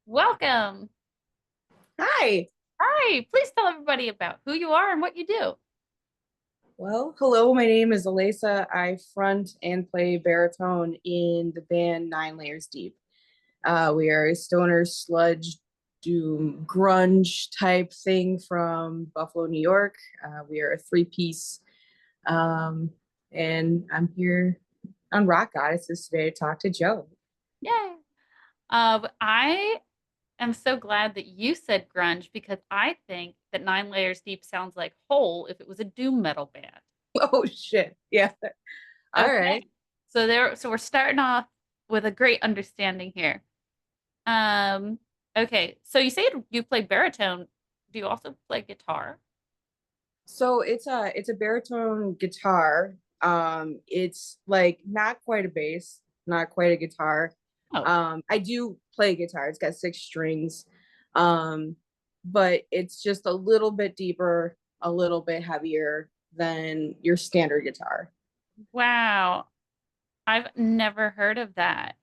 Welcome. Hi. Hi. Please tell everybody about who you are and what you do. Well, hello. My name is Alaysa. I front and play baritone in the band Nine Layers Deep. We are a stoner sludge doom grunge type thing from Buffalo, New York. We are a three-piece, um, and I'm here on Rock Goddesses today to talk to Joe. Yay. I am so glad that you said grunge because I think that Nine Layers Deep sounds like Hole if it was a doom metal band. Oh shit! Yeah. All right. Okay. So we're starting off with a great understanding here. Um, okay. So you say you play baritone. Do you also play guitar? So it's a baritone guitar. It's like not quite a bass, not quite a guitar. Oh, I do play guitar. It's got six strings. Um, but it's just a little bit deeper, a little bit heavier than your standard guitar. wow. I've never heard of that.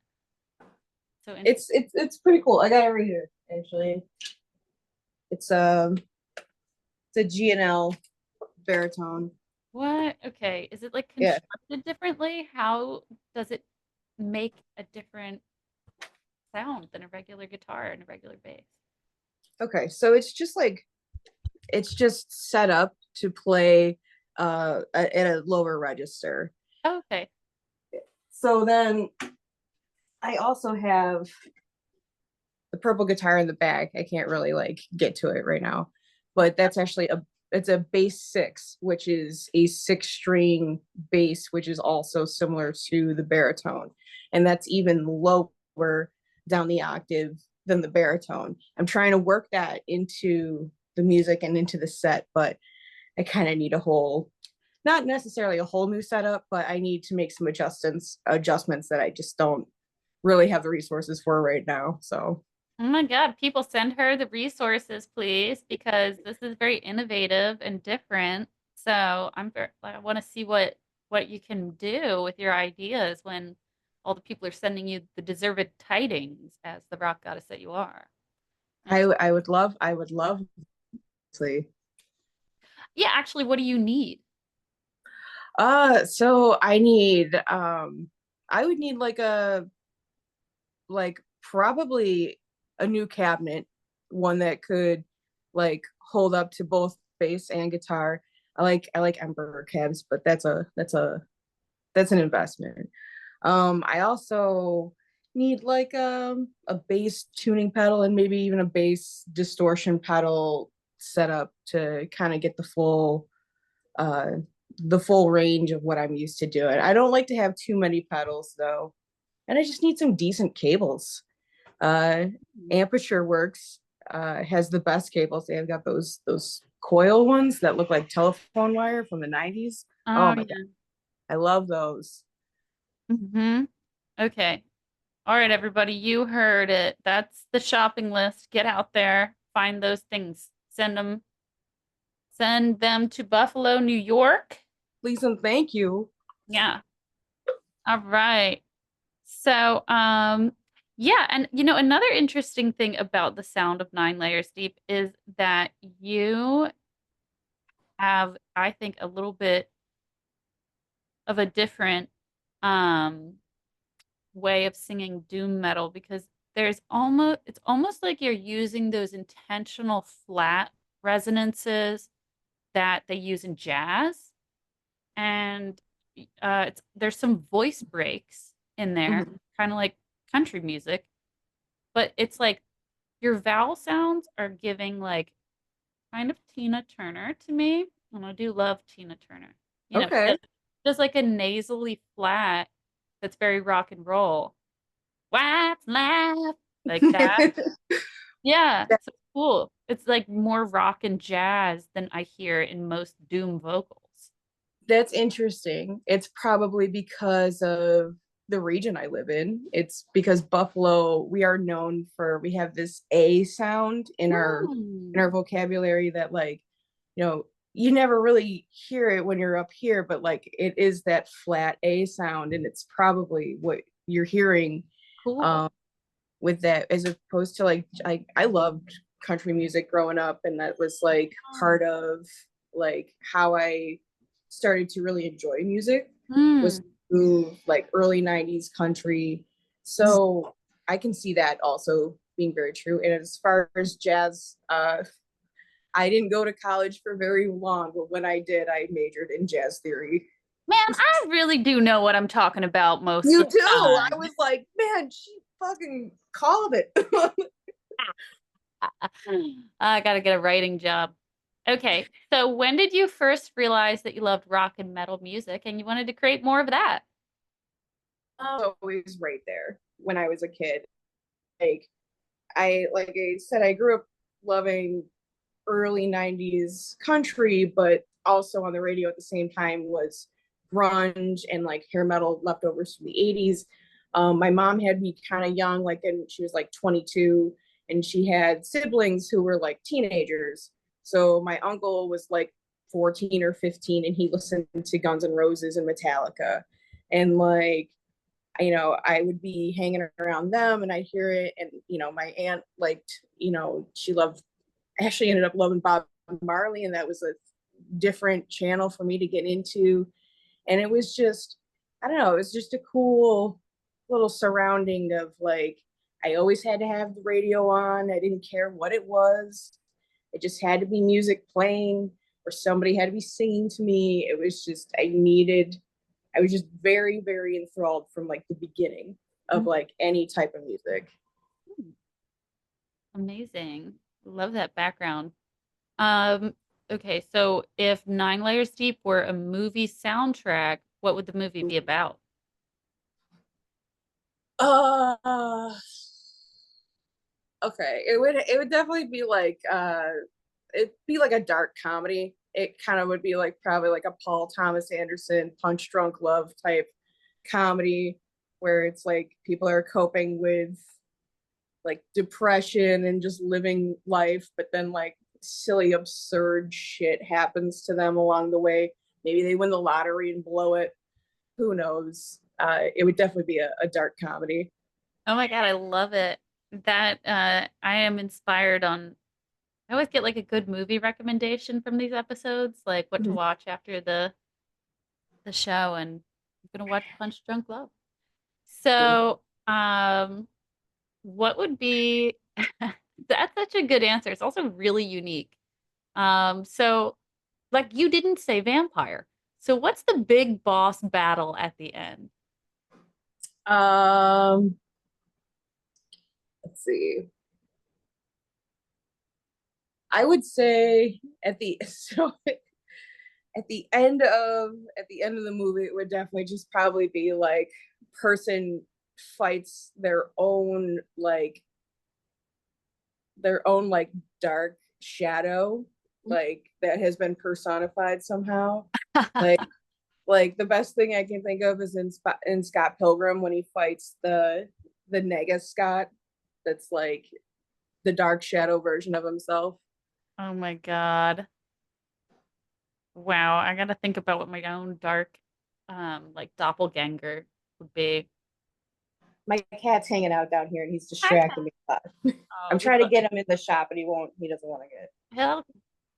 So interesting. It's pretty cool. I got it right here, actually. It's it's a G&L baritone. What? Okay. Is it like Yeah. constructed differently? How does it make a different sound than a regular guitar and a regular bass? Okay. So it's just set up to play at a lower register. Oh, okay. So then I also have the purple guitar in the back. I can't really like get to it right now, but that's actually a it's a bass six, which is a six string bass, which is also similar to the baritone, and that's even lower down the octave than the baritone. I'm trying to work that into the music and into the set, but I kind of need a whole, not necessarily a whole new setup, but I need to make some adjustments that I just don't really have the resources for right now. So Oh my God. People send her the resources, please, because this is very innovative and different. So I want to see what you can do with your ideas when all the people are sending you the deserved tidings as the rock goddess that you are. I Interesting. I would love to. Yeah, actually, what do you need? So I would need like probably a new cabinet, one that could like hold up to both bass and guitar. I like Emperor cabs, but that's an investment. I also need like a bass tuning pedal and maybe even a bass distortion pedal set up to kind of get uh the full range of what I'm used to doing. I don't like to have too many pedals though, and I just need some decent cables. Uh, Aperture Works has the best cables. They've got those coil ones that look like telephone wire from the 90s. Oh Oh, my God, yeah. I love those. Hmm. Okay. All right, everybody, you heard it. That's the shopping list. Get out there, find those things. Send them to Buffalo, New York. Please and thank you. Yeah. All right. So, yeah, and another interesting thing about the sound of Nine Layers Deep is that you have, I think, a little bit of a different um way of singing doom metal because it's almost like you're using those intentional flat resonances that they use in jazz, and there's some voice breaks in there, Mhm. kind of like country music, but it's like your vowel sounds are giving like kind of Tina Turner to me, and I do love Tina Turner. She Okay. does like a nasally flat that's very rock and roll. What's left? Like that. Yeah, so it's cool. It's like more rock and jazz than I hear in most doom vocals. That's interesting. It's probably because of the region I live in. It's because Buffalo, we have this A sound in our Hmm. vocabulary that you never really hear it when you're up here, but like it is that flat A sound, and it's probably what you're hearing. Cool. Um, with that, as opposed to like I loved country music growing up, and that was like part of like how I started to really enjoy music was Mm. through like early 90s country. So I can see that also being very true. And as far as jazz, I didn't go to college for very long, but when I did, I majored in jazz theory. Man, I really do know what I'm talking about most You of the do. I time. was like, man, she fucking called it. I gotta get a writing job. Okay, so when did you first realize that you loved rock and metal music and you wanted to create more of that? Always right there when I was a kid. Like I said, I grew up loving early 90s country, but also on the radio at the same time was grunge and like hair metal leftovers from the 80s. My mom had me kind of young, like, and she was like 22, and she had siblings who were like teenagers. So my uncle was like 14 or 15, and he listened to Guns N' Roses and Metallica. And like, I would be hanging around them and I'd hear it. And, my aunt liked, she loved, actually ended up loving Bob Marley. And that was a different channel for me to get into. And it was just, I don't know, it was just a cool little surrounding of like, I always had to have the radio on. I didn't care what it was. It just had to be music playing or somebody had to be singing to me. It was just, I was just very, very enthralled from like the beginning of Mm, like any type of music. amazing. Love that background. Um, okay, so if Nine Layers Deep were a movie soundtrack, what would the movie be about? Uh, okay. It would definitely be like it'd be like a dark comedy. It kind of would be like probably like a Paul Thomas Anderson Punch Drunk Love type comedy where it's like people are coping with like depression and just living life, but then like silly, absurd shit happens to them along the way. Maybe they win the lottery and blow it. Who knows? It would definitely be a dark comedy. Oh my God, I love it. That I am inspired on. I always get like a good movie recommendation from these episodes, like what to Mhm. watch after the show, and I'm gonna watch Punch Drunk Love. So, what would be that's such a good answer. It's also really unique. So like you didn't say vampire. So what's the big boss battle at the end? Um, let's see. I would say at the so at the end of the movie, it would definitely just probably be like person fights their own like dark shadow, like that has been personified somehow. Like like the best thing I can think of is in Scott Pilgrim when he fights the Nega Scott, that's like the dark shadow version of himself. Oh my God. Wow, I gotta think about what my own dark like doppelganger would be. My cat's hanging out down here and he's Hi, distracting Kat. me a lot. Oh, I'm trying to get him in the shop and he doesn't want to get it. he'll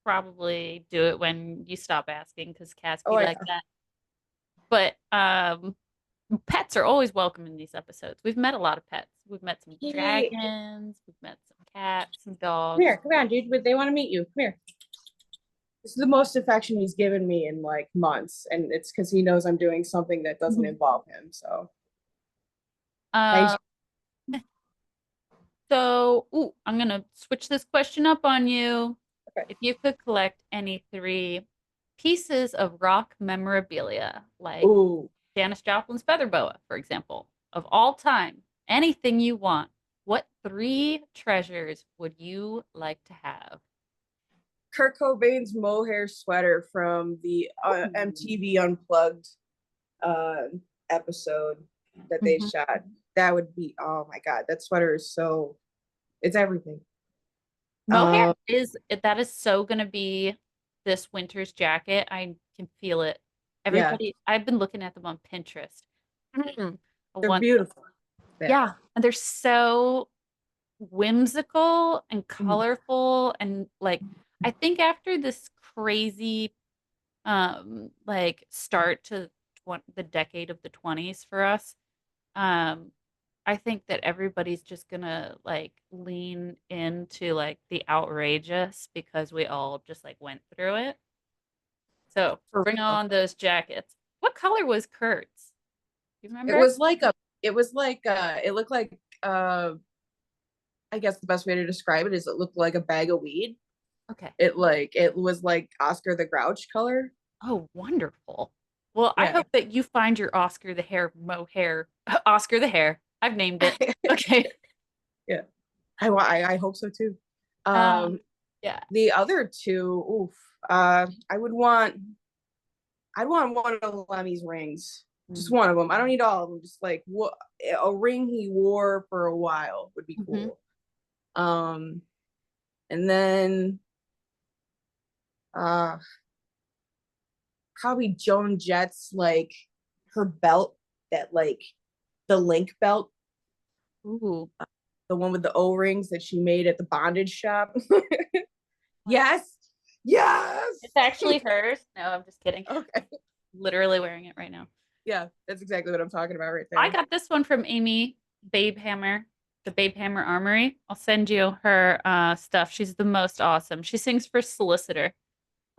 probably do it when you stop asking because cats Oh be yeah. like that. But pets are always welcome in these episodes. We've met a lot of pets. We've met some He dragons, we've met some cats, some Come dogs. here, come on, dude. They want to meet you. Come here. This is the most affection he's given me in like months, and it's because he knows I'm doing something that doesn't involve him. So I Uh, so, ooh, I'm gonna switch this question up on you. okay. If you could collect any three pieces of rock memorabilia, like Ooh, Janis Joplin's feather boa, for example, of all time, anything you want, what three treasures would you like to have? Kurt Cobain's mohair sweater from the Ooh. MTV Unplugged uh, episode that they Mhm. shot. That would be, oh my god, that sweater is so, it's everything. Mohair Um, is that is so gonna be this winter's jacket. I can feel it. yeah, Everybody, I've been looking at them on Pinterest. I they're want them. beautiful. Yeah. Yeah, and they're so whimsical and Mhm. colorful and like I think after this crazy like start to the decade of the 20s for us, um I think that everybody's just gonna like lean into like the outrageous because we all just like went through it. So For bring real. on those jackets. What color was Kurt's? You It remember? was like a it was like it looked like I guess the best way to describe it is it looked like a bag of weed. Okay. It was like Oscar the Grouch color. Oh, wonderful. Well, I Yeah. hope that you find your Oscar the hair mohair. Oscar the hair. I've named it. Okay. Yeah. I hope so too. Um, Um yeah. the other two, oof, I would want I'd want one of Lemmy's rings. Just one of them. I don't need all of them. Just like what a ring he wore for a while would be Mm-hmm. cool. Um and then uh probably Joan Jett's like her belt, that like the link belt, Ooh. the one with the O-rings that she made at the bondage shop. Yes. Yes. It's actually hers. No, I'm just kidding. Okay. Literally wearing it right now. Yeah, that's exactly what I'm talking about right I there. got this one from Amy Babehammer, the Babehammer Armory. I'll send you her stuff. She's the most awesome. She sings for Solicitor,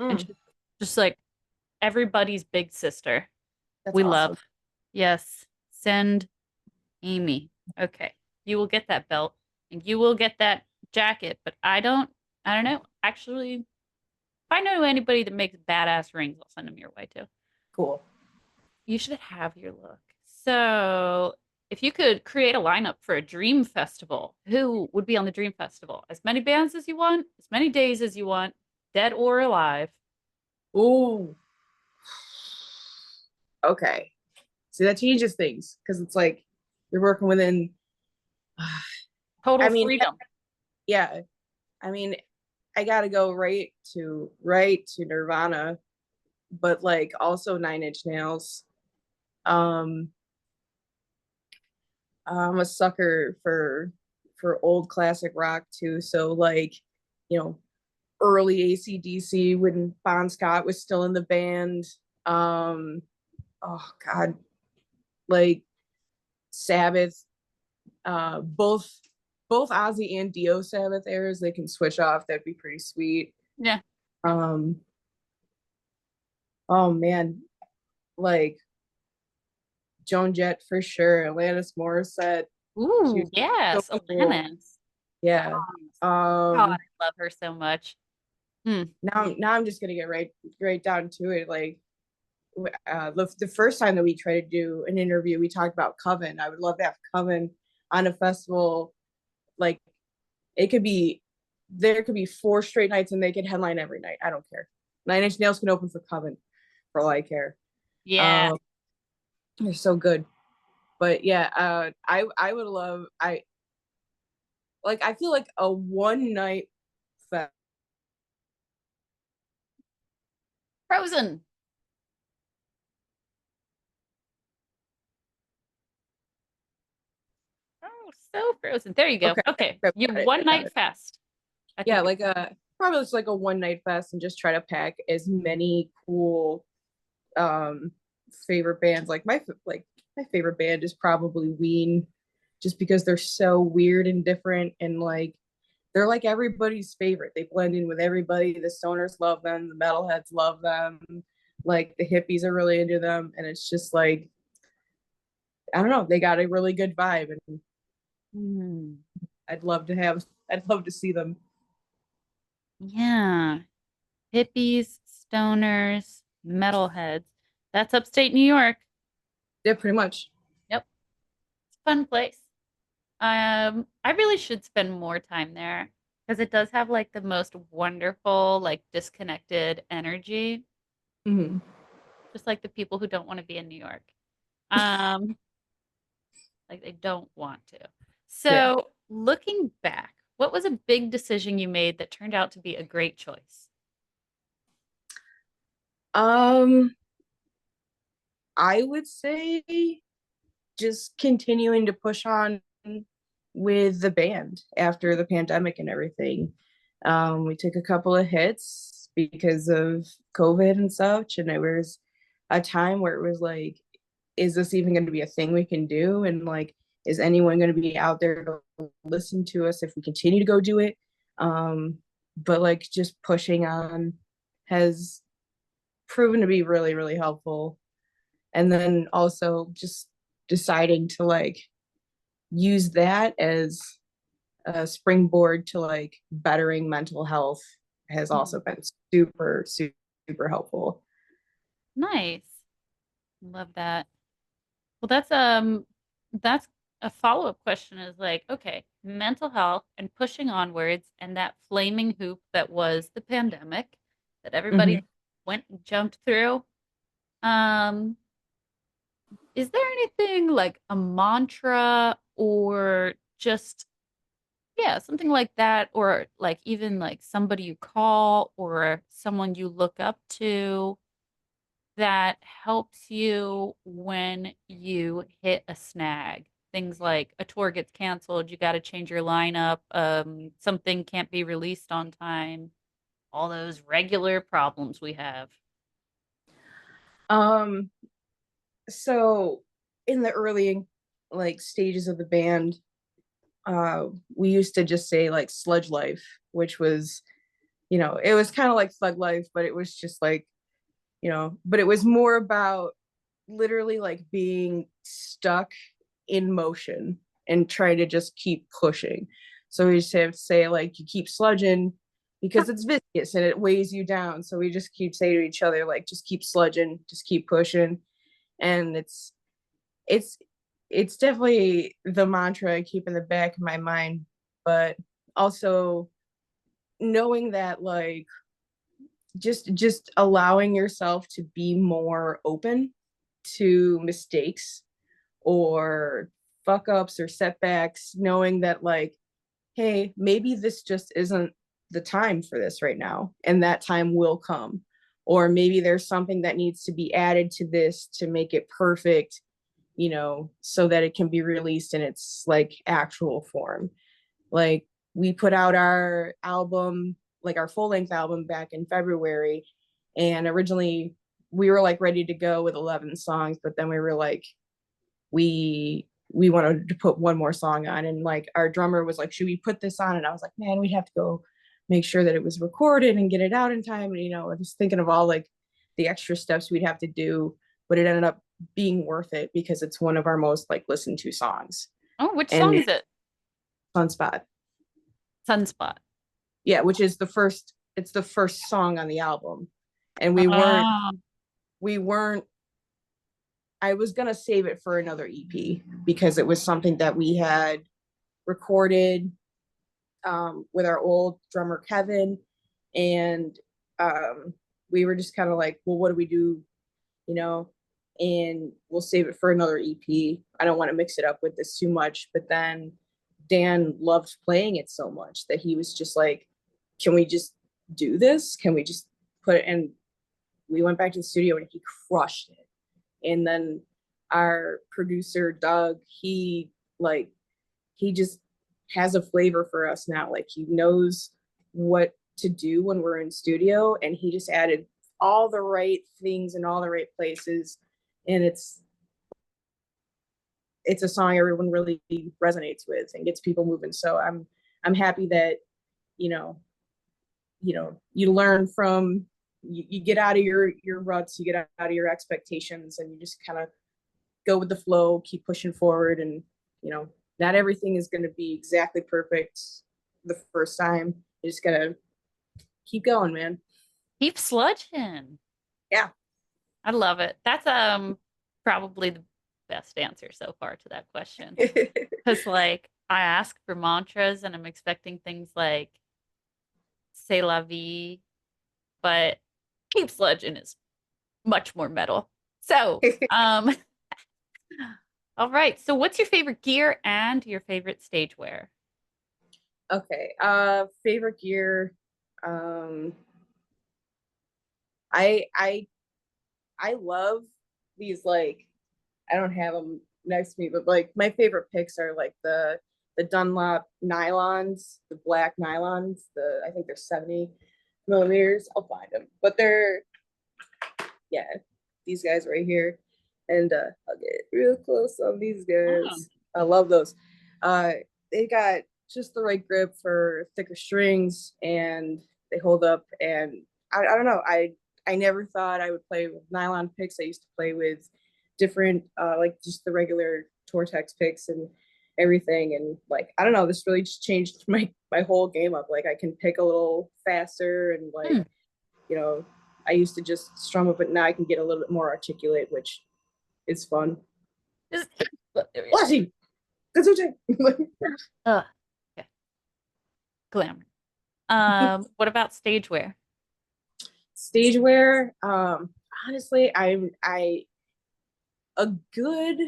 and Mm, she's just like everybody's big sister. that's We love. awesome. Yes. Send Amy. Okay. You will get that belt and you will get that jacket, but I don't know. Actually, if I know anybody that makes badass rings, I'll send them your way too. Cool. You should have your look. So, if you could create a lineup for a dream festival, who would be on the dream festival? As many bands as you want, as many days as you want, dead or alive. Ooh. Okay. See, that changes things because it's like you're working within. Total I mean, freedom. yeah. I mean, I gotta go right to Nirvana, but like also Nine Inch Nails. Um, I'm a sucker for old classic rock too. So like, you know, early AC/DC when Bon Scott was still in the band. Um, oh God, like Sabbath, both Ozzy and Dio Sabbath eras, they can switch off. That'd be pretty sweet. Yeah. Um, oh man, like Joan Jett for sure, Alanis Morissette, she Ooh, was so yes, cool. Alanis. Yeah. God, Um, I love her so much. Hmm. now I'm just gonna get right down to it. Like the first time that we tried to do an interview, we talked about Coven. I would love to have Coven on a festival. Like it could be there could be 4 straight nights and they could headline every night. I don't care. Nine Inch Nails can open for Coven for all I care. Yeah. Um, they're so good. But yeah, I would love I feel like a one night fest. Frozen. Oh, so frozen. There you go. Okay, Okay. I've You got it. one I got night it. fest. I Yeah, think you're probably just like a one night fest and just try to pack as many cool um favorite bands. My favorite band is probably Ween, just because they're so weird and different and like they're like everybody's favorite. They blend in with everybody. The stoners love them, the metalheads love them, like the hippies are really into them, and it's just like I don't know, they got a really good vibe, and Hmm. I'd love to see them. Yeah. Hippies, stoners, metalheads. That's upstate New York. Yeah, pretty much. Yep. It's a fun place. I really should spend more time there because it does have like the most wonderful, like disconnected energy, Hmm. just like the people who don't want to be in New York. Um, like they don't want to. Yeah. So, looking back, what was a big decision you made that turned out to be a great choice? Um, I would say just continuing to push on with the band after the pandemic and everything. We took a couple of hits because of COVID and such, and it was a time where it was like, is this even going to be a thing we can do? And like, is anyone going to be out there to listen to us if we continue to go do it? But like, just pushing on has proven to be really, really helpful. And then also just deciding to like use that as a springboard to like bettering mental health has Mhm. also been super, super helpful. Nice. Love that. Well, that's a follow-up question is like, okay, mental health and pushing onwards and that flaming hoop that was the pandemic that everybody Mm-hmm. went and jumped through. Um, is there anything like a mantra or just yeah, something like that, or like even like somebody you call or someone you look up to that helps you when you hit a snag. Things like a tour gets canceled, you got to change your lineup, something can't be released on time, all those regular problems we have. Um, so in the early like stages of the band, we used to just say like sludge life, which was, it was kind of like thug life, but it was just like, but it was more about literally like being stuck in motion and trying to just keep pushing. So we just have to say like you keep sludging because it's viscous and it weighs you down. So we just keep saying to each other like just keep sludging, just keep pushing. And it's it's definitely the mantra I keep in the back of my mind, but also knowing that like just allowing yourself to be more open to mistakes or fuck ups or setbacks, knowing that like, hey, maybe this just isn't the time for this right now, and that time will come. Or maybe there's something that needs to be added to this to make it perfect, so that it can be released in its like actual form. Like we put out our album, like our full length album back in February, and originally we were like ready to go with 11 songs, but then we were like, we wanted to put one more song on, and like our drummer was like, should we put this on? And I was like, man, we'd have to go make sure that it was recorded and get it out in time. And I was thinking of all like the extra steps we'd have to do, but it ended up being worth it because it's one of our most like listened to songs. Oh, which song And is it? Sunspot. Sunspot. Yeah, which is it's the first song on the album. And Oh, we weren't I was gonna save it for another EP because it was something that we had recorded with our old drummer Kevin, and we were just kind of like, well, what do we do, you know? And we'll save it for another EP. I don't want to mix it up with this too much, but then Dan loved playing it so much that he was just like, can we just do this? Can we just put it? And we went back to the studio and he crushed it. And then our producer Doug, like he just has a flavor for us now. Like he knows what to do when we're in studio, and he just added all the right things in all the right places, and it's a song everyone really resonates with and gets people moving. So I'm happy that you know you learn from you get out of your ruts, you get out of your expectations, and you just kind of go with the flow, keep pushing forward, and not everything is going to be exactly perfect the first time. You just gotta keep going, man. keep sludging. Yeah. I love it. That's probably the best answer so far to that question. Because like I ask for mantras and I'm expecting things like c'est la vie, but keep sludging is much more metal. So, all right. So what's your favorite gear and your favorite stage wear? Okay. Favorite gear. Um, I love these like I don't have them next to me, but like my favorite picks are like the Dunlop nylons, the black nylons. I think they're 70 millimeters. I'll find them, but they're, yeah, these guys right here, and I'll get real close on these Oh. guys. I love those. Uh, they got just the right grip for thicker strings, and they hold up. And I don't know. I never thought I would play with nylon picks. I used to play with different, like just the regular Tortex picks and everything. And like I don't know, this really just changed my whole game up. Like I can pick a little faster, and like Hmm. you know, I used to just strum it, but now I can get a little bit more articulate, which is fun. Just, look, there we go. Lassie, that's okay. Okay. Glamour. What about stage wear? Stage wear, honestly, I a good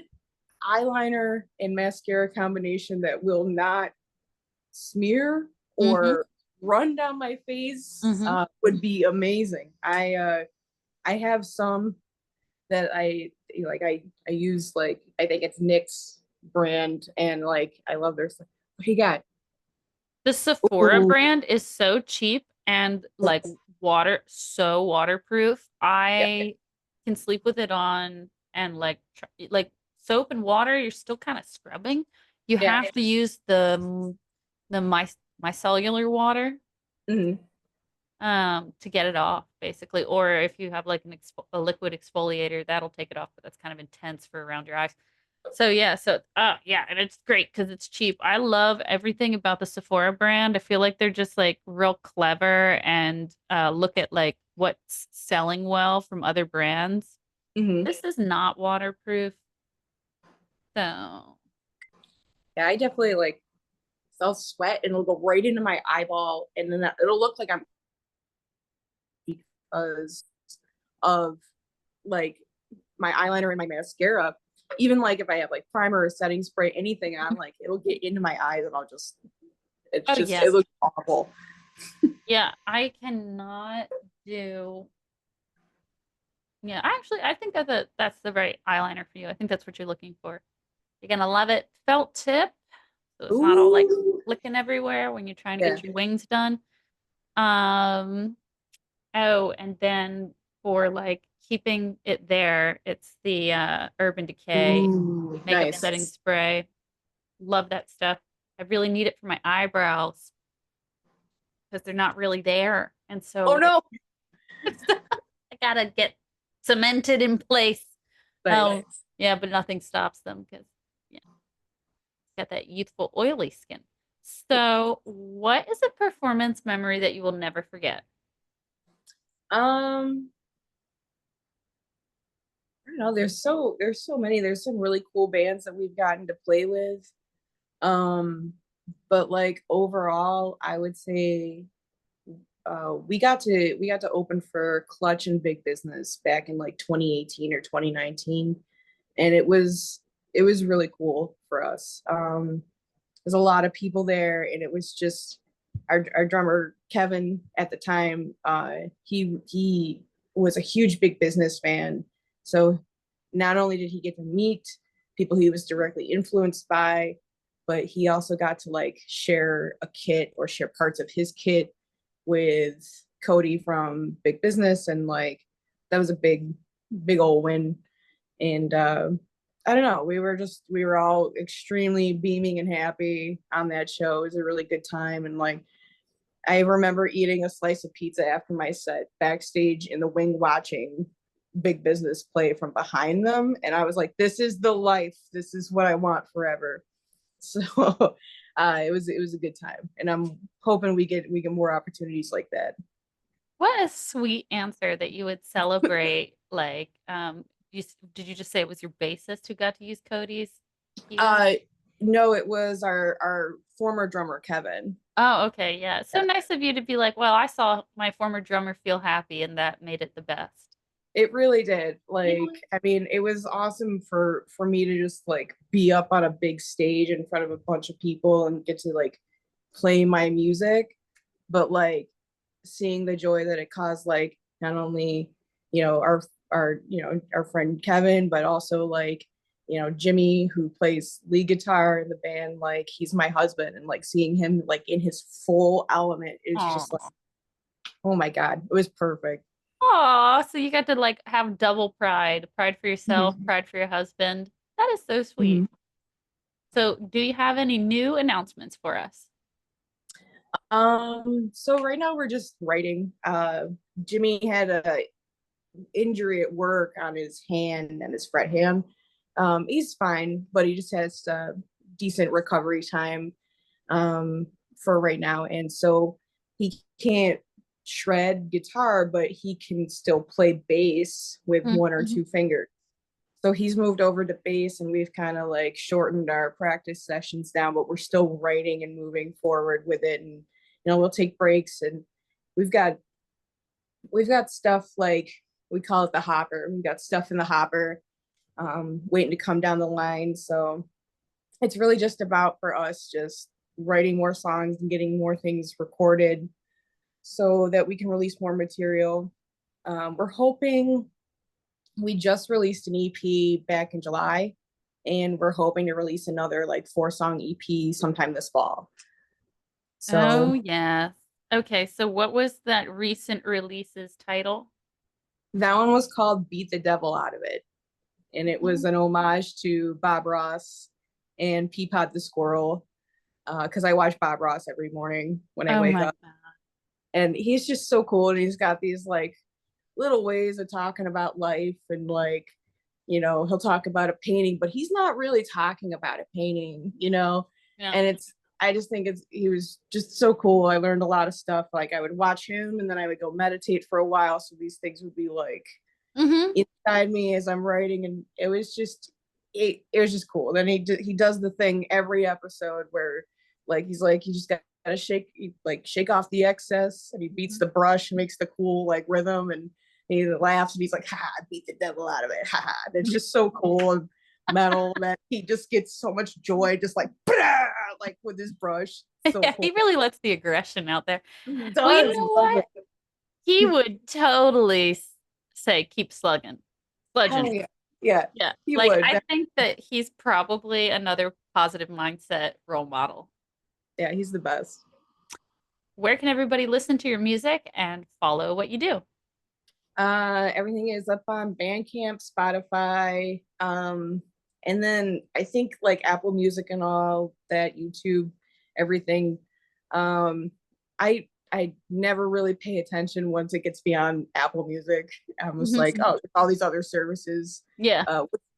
eyeliner and mascara combination that will not smear Mm-hmm. or run down my face Mm-hmm. would be amazing. I have some that I use, like I think it's NYX brand, and like I love their stuff. What you got? The Sephora Ooh, brand is so cheap and like so waterproof. yeah, I can sleep with it on and like soap and water, you're still kind of scrubbing. You yeah. have to use the micellar water Mhm. to get it off basically, or if you have like a liquid exfoliator, that'll take it off, but that's kind of intense for around your eyes. So yeah, yeah, and it's great because it's cheap. I love everything about the Sephora brand. I feel like they're just like real clever and look at like what's selling well from other brands. Mhm. This is not waterproof, so Yeah, I definitely like I'll sweat and it'll go right into my eyeball, and then it'll look like I'm, because of like my eyeliner and my mascara. Even like if I have like primer or setting spray, anything on, like it'll get into my eyes, and oh it yes. looks awful. Yeah, I cannot do yeah, I think that's the right eyeliner for you. I think that's what you're looking for. You're gonna love it. Felt tip, so it's not all like Ooh, flicking everywhere when you're trying to yeah. get your wings done. Um, oh, and then for like keeping it there, it's the Urban Decay Ooh, makeup nice. setting spray. Love that stuff. I really need it for my eyebrows because they're not really there, and Oh so no. I gotta get cemented in place. Nice. Oh, yeah, but nothing stops them because yeah, it's got that youthful, oily skin. So, what is a performance memory that you will never forget? Um, I don't know. There's so many. There's some really cool bands that we've gotten to play with. Um, but like overall, I would say we got to open for Clutch and Big Business back in like 2018 or 2019, and it was really cool for us. There's a lot of people there, and it was just our drummer Kevin at the time. He was a huge Big Business fan, so not only did he get to meet people he was directly influenced by, but he also got to like share a kit or share parts of his kit with Cody from Big Business, and like that was a big old win. And I don't know, we were all extremely beaming and happy on that show. It was a really good time, and like I remember eating a slice of pizza after my set backstage in the wing, watching Big Business play from behind them, and I was like, this is the life, this is what I want forever. So it was a good time, and I'm hoping we get more opportunities like that. What a sweet answer that you would celebrate. Like, did you just say it was your bassist who got to use Cody's gear? Uh, no, it was our former drummer Kevin. Oh, okay, yeah. So Yeah. nice of you to be like, well, I saw my former drummer feel happy, and that made it the best. It really did. Yeah. Like, I mean, it was awesome for me to just like be up on a big stage in front of a bunch of people and get to like play my music, but like seeing the joy that it caused, like not only, you know, our friend Kevin, but also like, Jimmy, who plays lead guitar in the band, like he's my husband, and like seeing him like in his full element is just like, Aw. oh my God, it was perfect. Aw, so you got to like have double pride, pride for yourself, Mhm. pride for your husband. That is so sweet. Mhm. So, do you have any new announcements for us? So right now we're just writing. Jimmy had a injury at work on his hand and his fret hand. He's fine, but he just has decent recovery time um, for right now, and so he can't shred guitar, but he can still play bass with one or Mhm. two fingers. So he's moved over to bass, and we've kind of like shortened our practice sessions down, but we're still writing and moving forward with it. And we'll take breaks, and we've got we've got stuff like we call it the hopper. We've got stuff in the hopper, waiting to come down the line. So it's really just about for us just writing more songs and getting more things recorded so that we can release more material. We're hoping we just released an EP back in July, and we're hoping to release another like 4-song EP sometime this fall. Oh, So yes. Okay, so what was that recent release's title? that one was called Beat the Devil Out of It. And it was Mhm. an homage to Bob Ross and Peapod the Squirrel. Because I watch Bob Ross every morning when I Oh wake my up. God. And he's just so cool. And he's got these like little ways of talking about life, and like, he'll talk about a painting, but he's not really talking about a painting. Yeah. And I just think he was just so cool. I learned a lot of stuff. Like I would watch him, and then I would go meditate for a while. So these things would be like Mm-hmm. inside me as I'm writing, and it was just cool. Then he does the thing every episode where like he's like you just gotta shake off the excess, and he beats the brush and makes the cool like rhythm, and he laughs, and he's like, ha, beat the devil out of it, ha ha. And it's just so cool and metal that he just gets so much joy just like like with his brush. So Yeah, he cool. really lets the aggression out there. He Well, you does know love what? it. He would totally say, keep slugging, sludging. Hell yeah. Yeah, Yeah. he Like, would. I think that he's probably another positive mindset role model. Yeah, he's the best. Where can everybody listen to your music and follow what you do? Everything is up on Bandcamp, Spotify, and then I think like Apple Music and all that, YouTube, everything. Um, I never really pay attention once it gets beyond Apple Music. I'm just like, oh, all these other services. Yeah.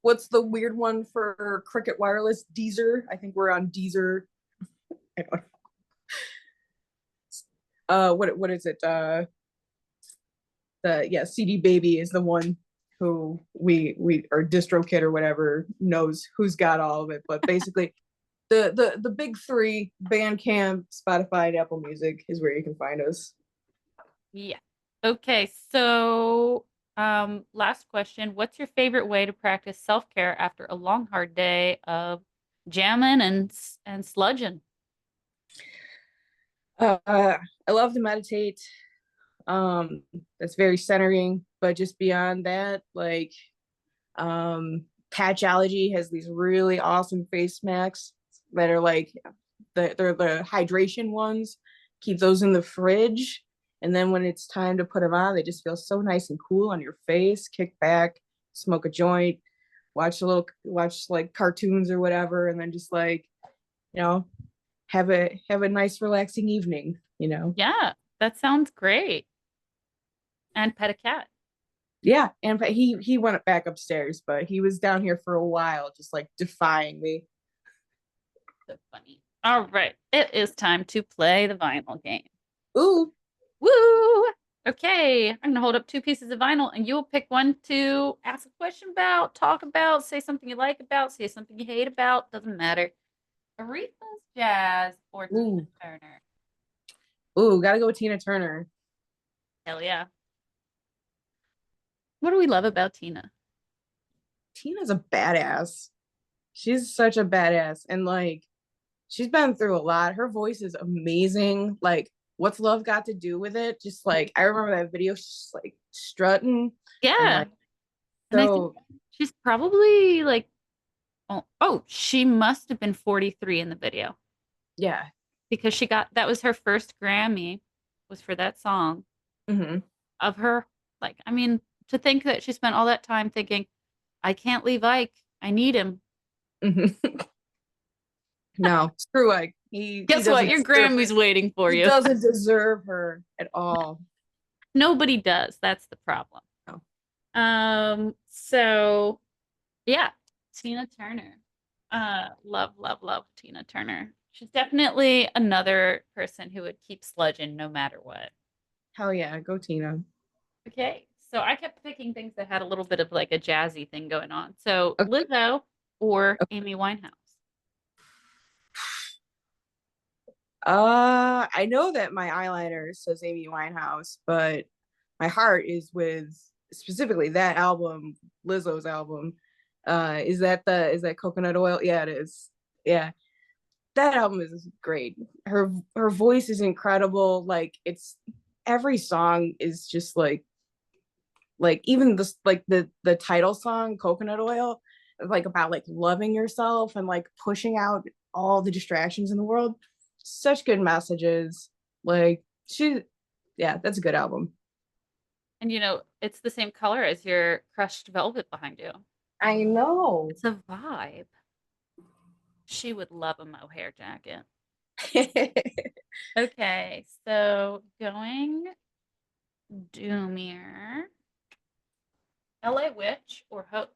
What's the weird one for Cricket Wireless? Deezer. I think we're on Deezer. I don't know. What is it? CD Baby is the one who we or DistroKid or whatever knows who's got all of it. But basically, the big three: Bandcamp, Spotify, and Apple Music is where you can find us. Yeah. Okay. So, last question. What's your favorite way to practice self-care after a long, hard day of jamming and sludging? I love to meditate. That's very centering. But just beyond that, like Patchology has these really awesome face masks that are like they're the hydration ones. Keep those in the fridge, and then when it's time to put them on, they just feel so nice and cool on your face. Kick back, smoke a joint, watch like cartoons or whatever, and then just like you know have a nice relaxing evening. Yeah, that sounds great. And pet a cat. Yeah, and he went back upstairs, but he was down here for a while, just like defying me. So funny. All right. It is time to play the vinyl game. Ooh, Woo! Okay, I'm gonna hold up two pieces of vinyl and you'll pick one to ask a question about, talk about, say something you like about, say something you hate about, doesn't matter. Aretha's Jazz or Tina ooh, Turner? ooh, gotta go with Tina Turner. Hell yeah. What do we love about Tina? Tina's a badass. She's such a badass, and like she's been through a lot. Her voice is amazing. Like, what's love got to do with it? Just like I remember that video, she's like strutting and Yeah. like And I think so. she's probably like Oh, she must have been 43 in the video Yeah. because she got that was her first Grammy was for that song Hmm. of her. Like, I mean, to think that she spent all that time thinking, I can't leave Ike. I need him. Hmm. No, screw Ike. He Guess what? doesn't Your deserve Grammy's waiting for he you. doesn't deserve her at all. Nobody does. That's the problem. No. So yeah, Tina Turner. Love, love, love Tina Turner. She's definitely another person who would keep sludging no matter what. Hell yeah, go Tina. Okay, so I kept picking things that had a little bit of like a jazzy thing going on. So Okay. Lizzo or Amy Winehouse. I know that my eyeliner says Amy Winehouse, but my heart is with specifically that album, Lizzo's album. Is that Coconut Oil? Yeah, it is. Yeah. That album is great. Her voice is incredible. Like it's every song is just like even this like the title song, Coconut Oil, like about like loving yourself and like pushing out all the distractions in the world. Such good messages. Like she yeah, that's a good album. And it's the same color as your crushed velvet behind you. I know. It's a vibe. She would love a mohair jacket. Okay, so going Doomier, LA Witch or Hope?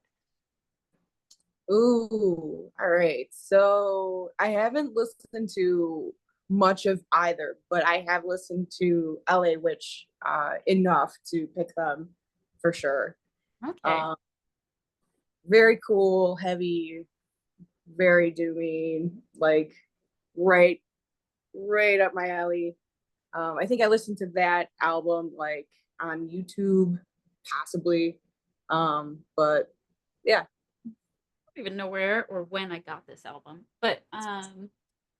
Ooh, all right. So I haven't listened to much of either, but I have listened to LA Witch enough to pick them for sure. Okay. Um, very cool, heavy, very doomy, like right, right up my alley. I think I listened to that album like on YouTube, possibly. But yeah. Don't even know where or when I got this album. But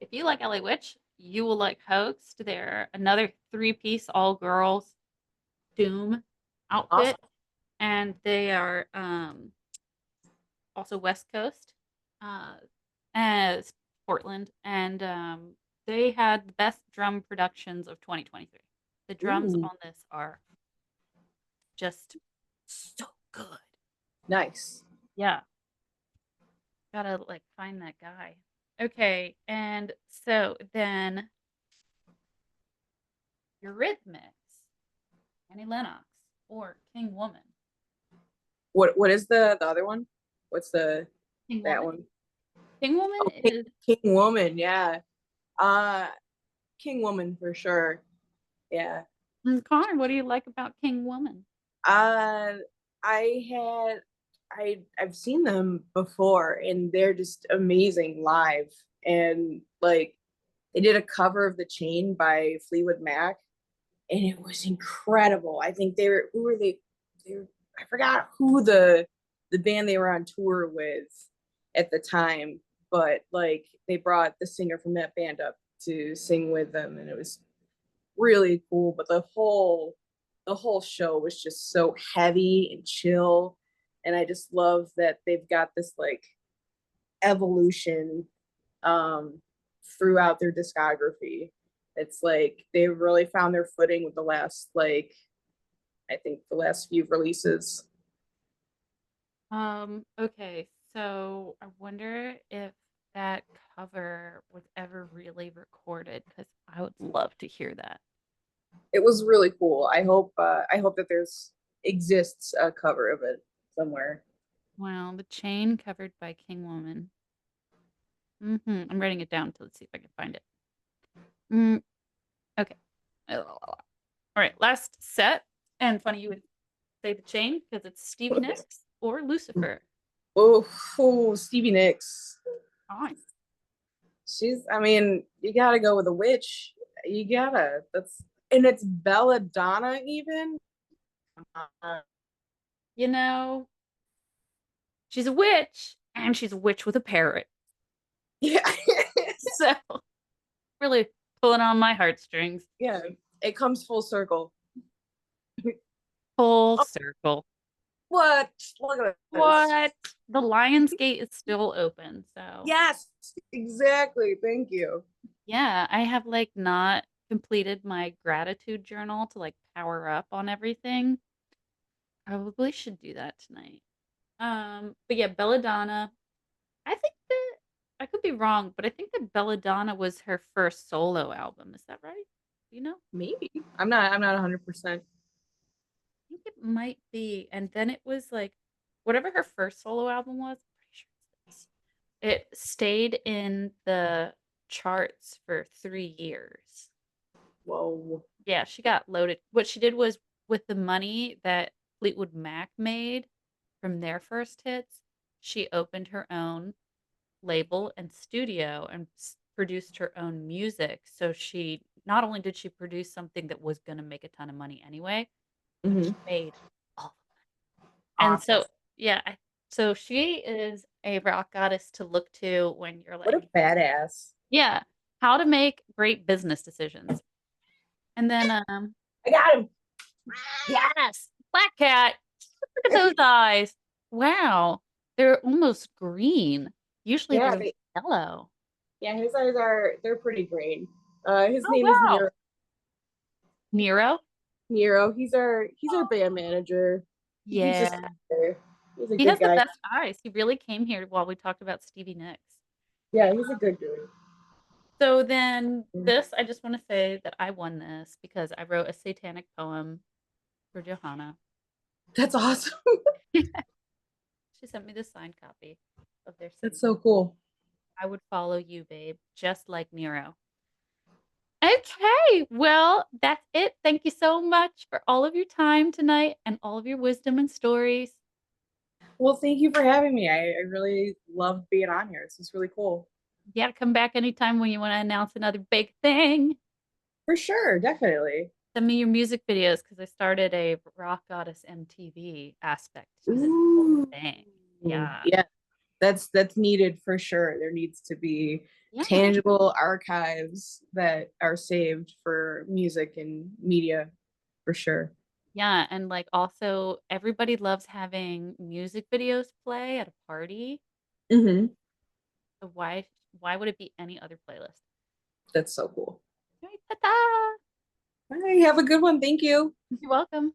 if you like LA Witch, you will like Hoaxed. They're another three-piece all girls doom outfit. Awesome. And they are also West Coast, uh, as Portland. And they had the best drum productions of 2023. The drums Ooh, on this are just so good. nice. Yeah. Gotta like find that guy. Okay, and so then Eurythmics, Annie Lennox, or King Woman. What is the other one? What's the King that Woman? one? King Woman Oh, is King Woman, yeah. Uh King Woman for sure. Yeah. Connor. What do you like about King Woman? Uh I had I've seen them before and they're just amazing live. And like they did a cover of The Chain by Fleetwood Mac and it was incredible. I think they were who were they were, I forgot who the band they were on tour with at the time, but like they brought the singer from that band up to sing with them and it was really cool. But the whole show was just so heavy and chill. And I just love that they've got this like evolution um throughout their discography. It's like they really found their footing with the last like I think the last few releases. Okay, so I wonder if that cover was ever really recorded because I would love to hear that. It was really cool. I hope that there's exists a cover of it somewhere. Wow, the chain covered by King Woman. I'm writing it down to let's see if I can find it. Mm, okay. All right, last set. And funny you would say the chain because it's Stevie Nicks or Lucifer. Oh, oh, Stevie Nicks. Fine. She's I mean, you gotta go with a witch. You gotta. That's and it's belladonna even. Uh, You know, she's a witch and she's a witch with a parrot. yeah. So really pulling on my heartstrings. Yeah. It comes full circle. Full Oh, circle. what? Look at this. What? the Lion's Gate is still open. So Yes, exactly. Thank you. yeah, I have like not completed my gratitude journal to like power up on everything. Probably should do that tonight. But yeah, Belladonna. I think that I could be wrong, but I think that Belladonna was her first solo album. Is that right? Do you know? Maybe. I'm not 100%. I think it might be. And then it was like whatever her first solo album was, I'm pretty sure it's this. It stayed in the charts for 3 years. Whoa. Yeah, she got loaded. What she did was with the money that Fleetwood Mac made from their first hits, she opened her own label and studio and produced her own music. So she not only did she produce something that was going to make a ton of money anyway, but she Hmm. made all. And Awesome. so yeah, so she is a rock goddess to look to when you're What a like, badass. yeah, how to make great business decisions. And then I got him. yes, Black Cat. Look at those eyes. Wow. They're almost green. Usually Yeah, they're yellow. yeah, his eyes are they're pretty green. His Oh name is wow. Nero. Nero? Nero. He's our band manager. He's just Yeah. he's a He good has the guy. best eyes. He really came here while we talked about Stevie Nicks. Yeah, he's a good dude. So then this, I just want to say that I won this because I wrote a satanic poem for Johanna. That's awesome. She sent me the signed copy of their That's CD. so cool. I would follow you, babe, just like Nero. Okay, well, that's it. Thank you so much for all of your time tonight and all of your wisdom and stories. Well, thank you for having me. I really loved being on here. This is really cool. You gotta come back anytime when you want to announce another big thing. For sure, definitely. Send me your music videos because I started a Rock Goddess MTV aspect to this whole Ooh. thing. Yeah. Yeah, that's needed for sure. There needs to be Yeah. tangible archives that are saved for music and media for sure. Yeah. And like also everybody loves having music videos play at a party. Hmm. So why would it be any other playlist? That's so cool. Right, ta-da! All right, have a good one. Thank you. You're welcome.